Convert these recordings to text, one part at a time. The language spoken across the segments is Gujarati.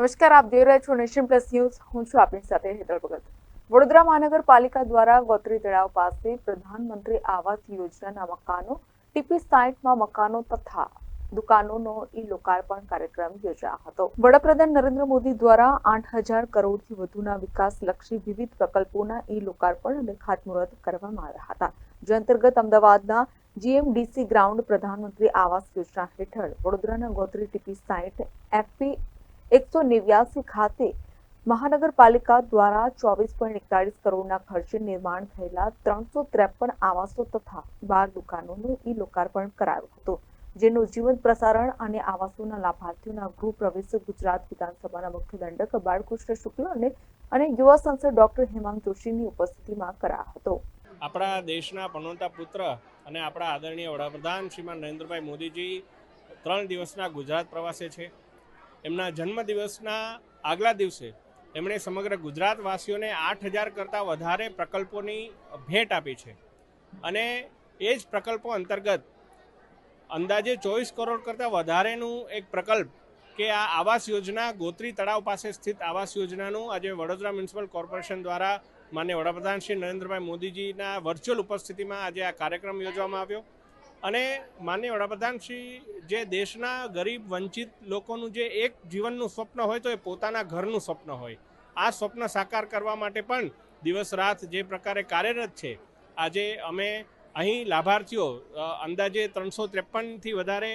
નમસ્કાર, આપ જોઈ રહ્યા છો નેશન પ્લસ ન્યૂઝ. હું છું આપની સાથે હેતલ ભગત. વડોદરા મહાનગરપાલિકા દ્વારા ગોત્રી તળાવ પાસે પ્રધાનમંત્રી આવાસ યોજનાના મકાનો ટીપી સાઇટમાં મકાનો તથા દુકાનોનો લોકાર્પણ કાર્યક્રમ યોજાયો હતો. વડાપ્રધાન નરેન્દ્ર મોદી દ્વારા 8,000 કરોડથી વધુના વિકાસલક્ષી વિવિધ પ્રકલ્પોના લોકાર્પણ અને ખાતમુહૂર્ત કરવામાં આવ્યા હતા. જે અંતર્ગત અમદાવાદના જીએમડીસી ગ્રાઉન્ડ પ્રધાનમંત્રી આવાસ યોજના હેઠળ વડોદરાના ગોત્રી ટીપી સાઇટ એફપી 189 ખાતે મહાનગરપાલિકા દ્વારા 24.41 કરોડના ખર્ચે નિર્માણ થયેલા 353 આવાસો તથા 12 દુકાનોનું લોકાર્પણ કરાયું હતું. જેનું જીવંત પ્રસારણ અને આવાસોના લાભાર્થીઓના ગૃહ પ્રવેશ ગુજરાત વિધાનસભાના મુખ્ય દંડક બાળકૃષ્ણ શુક્લ અને યુવા સાંસદ ડોક્ટર હેમાંગ જોશીની ઉપસ્થિતિમાં કરાયો હતો. આપણા દેશના પનોતા પુત્ર અને આપણા આદરણીય વડાપ્રધાન શ્રીમાન નરેન્દ્રભાઈ મોદીજી 3 દિવસના ગુજરાત પ્રવાસે છે. એમના જન્મદિવસના આગલા દિવસે એમણે સમગ્ર ગુજરાતવાસીઓને 8,000 કરતાં વધારે પ્રકલ્પોની ભેટ આપી છે અને એ જ પ્રકલ્પો અંતર્ગત અંદાજે 24 કરોડ કરતાં વધારેનું એક પ્રકલ્પ કે આ આવાસ યોજના ગોત્રી તળાવ પાસે સ્થિત આવાસ યોજનાનું આજે વડોદરા મ્યુનિસિપલ કોર્પોરેશન દ્વારા માનનીય વડાપ્રધાન શ્રી નરેન્દ્રભાઈ મોદીજીના વર્ચ્યુઅલ ઉપસ્થિતિમાં આજે આ કાર્યક્રમ યોજવામાં આવ્યો. અને માનનીય વડાપ્રધાન શ્રી જે દેશના ગરીબ વંચિત લોકોનું જે એક જીવનનું સ્વપ્ન હોય તો એ પોતાના ઘરનું સ્વપ્ન હોય, આ સ્વપ્ન સાકાર કરવા માટે પણ દિવસ રાત જે પ્રકારે કાર્યરત છે. આજે અમે અહીં લાભાર્થીઓ અંદાજે 353થી વધારે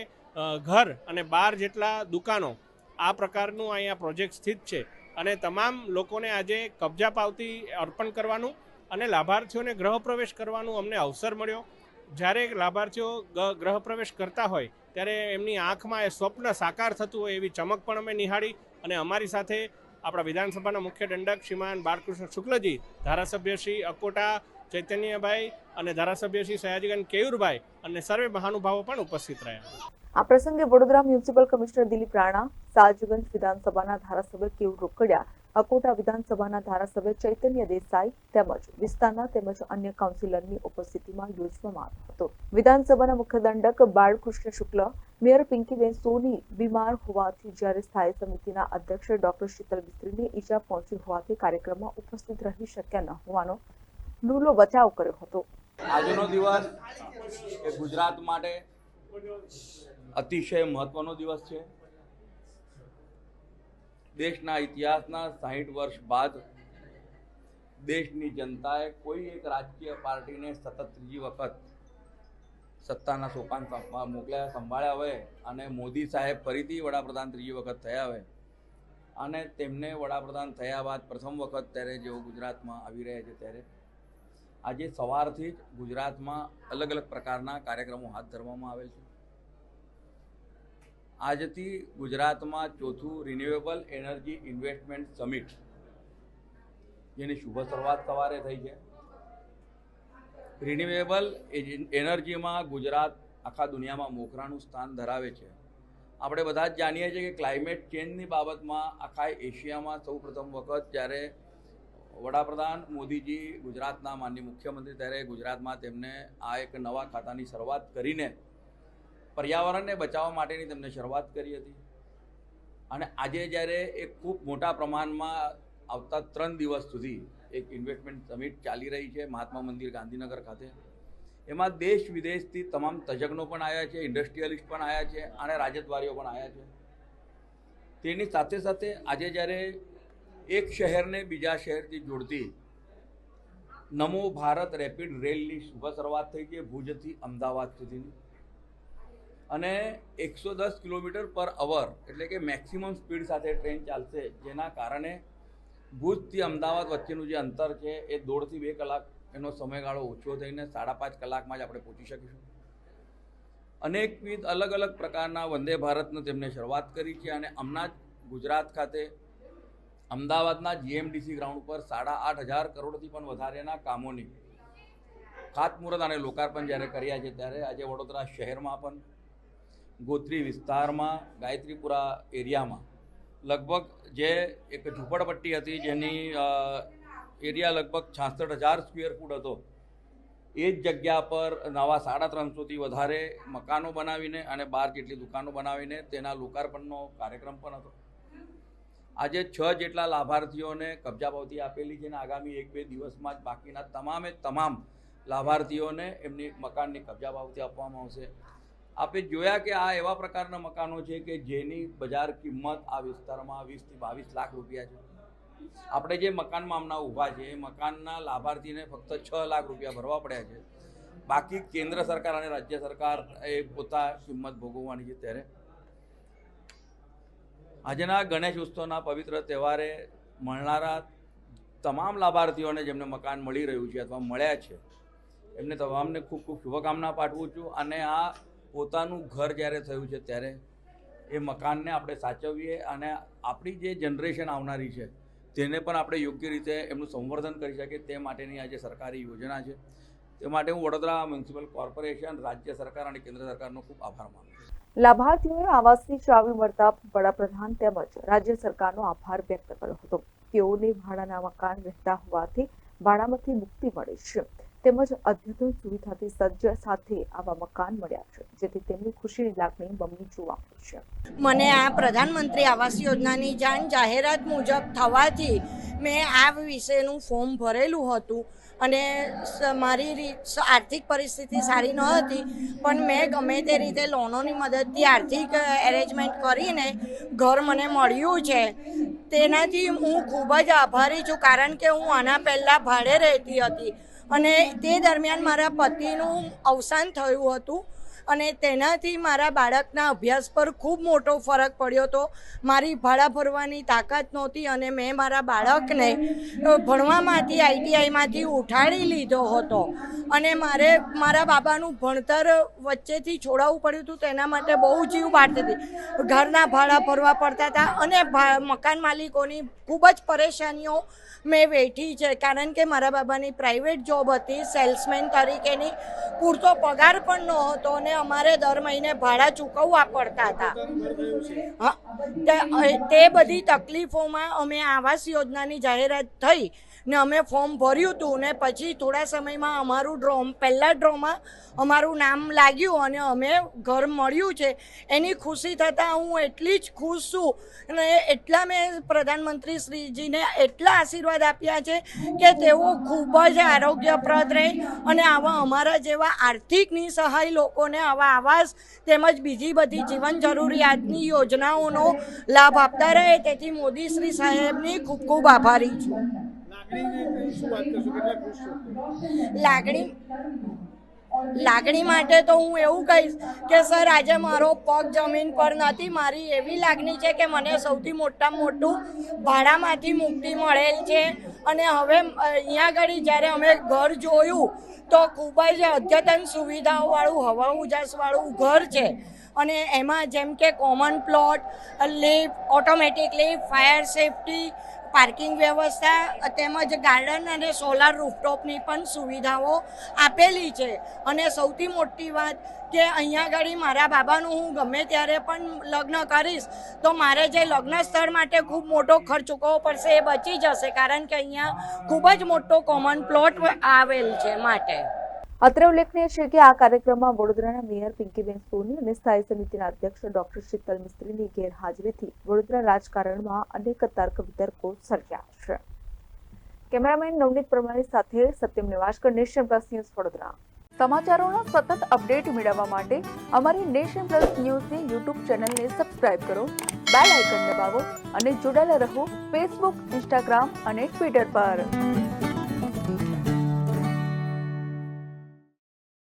ઘર અને 12 જેટલા દુકાનો આ પ્રકારનું અહીંયા પ્રોજેક્ટ સ્થિત છે અને તમામ લોકોને આજે કબજા પાવતી અર્પણ કરવાનું અને લાભાર્થીઓને ગૃહપ્રવેશ કરવાનું અમને અવસર મળ્યો. જ્યારે લાભાર્થીઓ ગૃહપ્રવેશ કરતા હોય ત્યારે એમની આંખમાં એ સ્વપ્ન સાકાર થતું હોય એવી ચમક પણ અમે નિહાળી અને અમારી સાથે આપણા વિધાનસભાના મુખ્ય દંડક શ્રીમાન બાળકૃષ્ણ શુક્લજી, ધારાસભ્ય શ્રી અકોટા ચૈતન્યભાઈ અને ધારાસભ્ય શ્રી સયાજીગંજ કેયુરભાઈ અને સર્વે મહાનુભાવો પણ ઉપસ્થિત રહ્યા. આ પ્રસંગે વડોદરા મ્યુનિસિપલ કમિશનર દિલીપ રાણા, સયાજીગંજ વિધાનસભાના ધારાસભ્ય કેયુર રોકડિયા, અકોટા વિધાનસભાના ધારાસભ્ય ચૈતન્ય દેસાઈ તેમજ વિસ્તારના તેમજ અન્ય કાઉન્સિલરની ઉપસ્થિતિમાં યોજવામાં આવ્યો હતો. વિધાનસભાના મુખ્ય દંડક બાળકૃષ્ણ શુક્લ, મેયર પિંકીબેન સોની બીમાર હોવાથી જ્યારે સ્થાયી સમિતિના અધ્યક્ષ ડોક્ટર શીતલ મિસ્ત્રીને ઈજા પહોંચી હોવાથી કાર્યક્રમમાં ઉપસ્થિત રહી શક્યા ન હોવાનો નૂલો બચાવ કર્યો હતો. આજનો દિવસ એ ગુજરાત માટે અતિશય મહત્વનો દિવસ છે. દેશના ઇતિહાસના 60 વર્ષ બાદ દેશની જનતાએ કોઈ એક રાજકીય પાર્ટીને સતત ત્રીજી વખત સત્તાના સોપાન મોકલ્યા, સંભાળ્યા હોય અને મોદી સાહેબ ફરીથી વડાપ્રધાન ત્રીજી વખત થયા હોય અને તેમને વડાપ્રધાન થયા બાદ પ્રથમ વખત ત્યારે જેઓ ગુજરાતમાં આવી રહ્યા છે ત્યારે આજે સવારથી જ ગુજરાતમાં અલગ અલગ પ્રકારના કાર્યક્રમો હાથ ધરવામાં આવેલ છે. આજથી ગુજરાતમાં 4થું રિન્યુએબલ એનર્જી ઇન્વેસ્ટમેન્ટ સમિટ જેની શુભ શરૂઆત સવારે થઈ છે. રિન્યુએબલ એનર્જીમાં ગુજરાત આખા દુનિયામાં મોખરાનું સ્થાન ધરાવે છે. આપણે બધા જ જાણીએ છીએ કે ક્લાઇમેટ ચેન્જની બાબતમાં આખા એશિયામાં સૌ પ્રથમ વખત જ્યારે વડાપ્રધાન મોદીજી ગુજરાતના માનનીય મુખ્યમંત્રી ત્યારે ગુજરાતમાં તેમને આ એક નવા ખાતાની શરૂઆત કરીને પર્યાવરણને બચાવવા માટેની તેમને શરૂઆત કરી હતી. અને આજે જ્યારે એક ખૂબ મોટા પ્રમાણમાં આવતા 3 દિવસ સુધી એક ઇન્વેસ્ટમેન્ટ સમિટ ચાલી રહી છે મહાત્મા મંદિર ગાંધીનગર ખાતે, એમાં દેશ વિદેશથી તમામ તજજ્ઞો પણ આવ્યા છે, ઇન્ડસ્ટ્રીયલિસ્ટ પણ આવ્યા છે અને રાજદ્વારીઓ પણ આવ્યા છે. તેની સાથે સાથે આજે જ્યારે એક શહેરને બીજા શહેરથી જોડતી નમો ભારત રેપિડ રેલની શુભ શરૂઆત થઈ છે ભુજથી અમદાવાદ સુધીની અને 110 કિલોમીટર પર અવર એટલે કે મેક્સિમમ સ્પીડ સાથે ટ્રેન ચાલશે, જેના કારણે ભુજથી અમદાવાદ વચ્ચેનું જે અંતર છે એ 1.5 થી 2 કલાક એનો સમયગાળો ઓછો થઈને 5.5 કલાકમાં જ આપણે પહોંચી શકીશું. અનેકવિધ અલગ અલગ પ્રકારના વંદે ભારતનો તેમને શરૂઆત કરી છે અને હમણાં જ ગુજરાત ખાતે અમદાવાદના જીએમડીસી ગ્રાઉન્ડ પર 8,500 કરોડથી પણ વધારેના કામોની ખાતમુહૂર્ત અને લોકાર્પણ જ્યારે કર્યા છે ત્યારે આજે વડોદરા શહેરમાં પણ ગોત્રી વિસ્તારમાં ગાયત્રીપુરા એરિયામાં લગભગ જે એક ઝૂંપડપટ્ટી હતી જેની એરિયા લગભગ 66,000 સ્ક્વેર ફૂટ હતો, એ જ જગ્યા પર નવા 350થી વધારે મકાનો બનાવીને અને 12 જેટલી દુકાનો બનાવીને તેના લોકાર્પણનો કાર્યક્રમ પણ હતો. આજે 6 જેટલા લાભાર્થીઓને કબજા પાવતી આપેલી છે અને આગામી 1-2 દિવસમાં જ બાકીના તમામે તમામ લાભાર્થીઓને એમની મકાનની કબજા પાવતી આપવામાં આવશે. આપણે જોયા કે આ એવા પ્રકારના મકાનો છે કે જેની બજાર કિંમત આ વિસ્તારમાં 20 થી 22 લાખ રૂપિયા છે. આપણે જે મકાનમાં હમણાં ઊભા છે એ મકાનના લાભાર્થીને ફક્ત 6 લાખ રૂપિયા ભરવા પડ્યા છે. બાકી કેન્દ્ર સરકાર અને રાજ્ય સરકાર એ પોતા કિંમત ભોગવવાની છે. ત્યારે આજના ગણેશ ઉત્સવના પવિત્ર તહેવારે મળનારા તમામ લાભાર્થીઓને જેમને મકાન મળી રહ્યું છે અથવા મળ્યા છે એમને તમામને ખૂબ ખૂબ શુભકામના પાઠવું છું. અને આ પોતાનું ઘર જ્યારે થયું છે ત્યારે એ મકાનને આપણે સાચવીએ અને આપણી જે જનરેશન આવનારી છે તેને પણ આપણે યોગ્ય રીતે એમનું સંવર્ધન કરી શકીએ તે માટેની આ જે સરકારી યોજના છે તે માટે હું વડોદરા મ્યુનિસિપલ કોર્પોરેશન, રાજ્ય સરકાર અને કેન્દ્ર સરકારનો ખૂબ આભાર માનું છું. લાભાર્થીઓએ આવાસની ચાવી મળતા વડાપ્રધાન તેમજ રાજ્ય સરકારનો આભાર વ્યક્ત કર્યો હતો. તેઓને ભાડાના મકાન રહેતા હોવાથી ભાડામાંથી મુક્તિ મળી છે તેમજ અદ્યતન સુવિધાથી સજ્જ સાથે આવા મકાન મળ્યા છે, જેથી તેમની ખુશીની લાગણી બમણી જોવા મળી છે. મને આ પ્રધાનમંત્રી આવાસ યોજનાની જાહેરાત મુજબ થવાથી મેં આ વિશેનું ફોર્મ ભરેલું હતું અને મારી આર્થિક પરિસ્થિતિ સારી ન હતી, પણ મેં ગમે તે રીતે લોનોની મદદથી આર્થિક એરેન્જમેન્ટ કરીને ઘર મને મળ્યું છે. તેનાથી હું ખૂબ જ આભારી છું, કારણ કે હું આના પહેલાં ભાડે રહેતી હતી અને તે દરમિયાન મારા પતિનું અવસાન થયું હતું અને તેનાથી મારા બાળકના અભ્યાસ પર ખૂબ મોટો ફરક પડ્યો હતો. મારી ભાડા ભરવાની તાકાત નહોતી અને મેં મારા બાળકને ભણવામાંથી ITIમાંથી ઉઠાડી લીધો હતો અને મારે મારા બાબાનું ભણતર વચ્ચેથી છોડાવવું પડ્યું હતું. તેના માટે બહુ જીવ બાળતી હતી. ઘરના ભાડા ભરવા પડતા હતા અને મકાન માલિકોની ખૂબ જ પરેશાનીઓ મેં વેઠી છે, કારણ કે મારા બાબાની પ્રાઇવેટ જોબ હતી સેલ્સમેન તરીકેની, પૂરતો પગાર પણ નહોતો અને અમારે દર મહિને ભાડા ચૂકવવા પડતા હતા. તે બધી તકલીફોમાં અમે આવાસ યોજનાની જાહેરાત થઈ ને અમે ફોર્મ ભર્યું હતું ને પછી થોડા સમયમાં અમારું પહેલા ડ્રોમાં અમારું નામ લાગ્યું અને અમે ઘર મળ્યું છે. એની ખુશી થતાં હું એટલી જ ખુશ છું અને એટલા મેં પ્રધાનમંત્રી શ્રીજીને એટલા આશીર્વાદ આપ્યા છે કે તેઓ ખૂબ જ આરોગ્યપ્રદ રહે અને આવા અમારા જેવા આર્થિક નિસહાય લોકોને આવા આવાસ તેમજ બીજી બધી જીવન જરૂરિયાતની યોજનાઓનો લાભ આપતા રહે. તેથી મોદી શ્રી સાહેબની ખૂબ ખૂબ આભારી છું. લાગણી માટે તો હું એવું કહીશ કે સર, આજે મારો પગ જમીન પર નથી. મારી એવી લાગણી છે કે મને સૌથી મોટામાં મોટું ભાડામાંથી મુક્તિ મળેલ છે અને હવે અહીંયા આગળ જ્યારે અમે ઘર જોયું તો ખૂબ જ અદ્યતન સુવિધાઓવાળું હવા ઉજાસવાળું ઘર છે અને એમાં જેમ કે common plot, lift, automatic lift, fire safety, parking વ્યવસ્થા તેમજ ગાર્ડન અને સોલાર રૂફટોપની પણ સુવિધાઓ આપેલી છે. અને સૌથી મોટી વાત કે અહીંયા આગળ મારા બાબાનું હું ગમે ત્યારે પણ લગ્ન કરીશ તો મારે જે લગ્ન સ્થળ માટે ખૂબ મોટો ખર્ચ ચૂકવવો પડશે એ બચી જશે, કારણ કે અહીંયા ખૂબ જ મોટો કોમન પ્લોટ આવેલ છે માટે. અત્રે ઉલ્લેખનીય છે કે આ કાર્યક્રમમાં વડોદરાના મેયર પિંકીબેન સોની અને સ્થાયી સમિતિના અધ્યક્ષ ડોક્ટર શીતલ મિસ્ત્રીની ગેરહાજરીથી વડોદરા રાજકારણમાં અનેક તર્ક વિતર્કો સર્જ્યા છે. કેમેરામેન નવનીત પરમારી સાથે Satyam Nivaskar, nation plus news, Vadodara. સમાચારોના સતત અપડેટ મેળવવા માટે અમારી નેશન પ્લસ ન્યૂઝની યુટ્યુબ ચેનલને સબસ્ક્રાઇબ કરો, બેલ આઇકન દબાવો અને જોડાયેલા રહો ફેસબુક, ઇન્સ્ટાગ્રામ અને ટ્વિટર પર.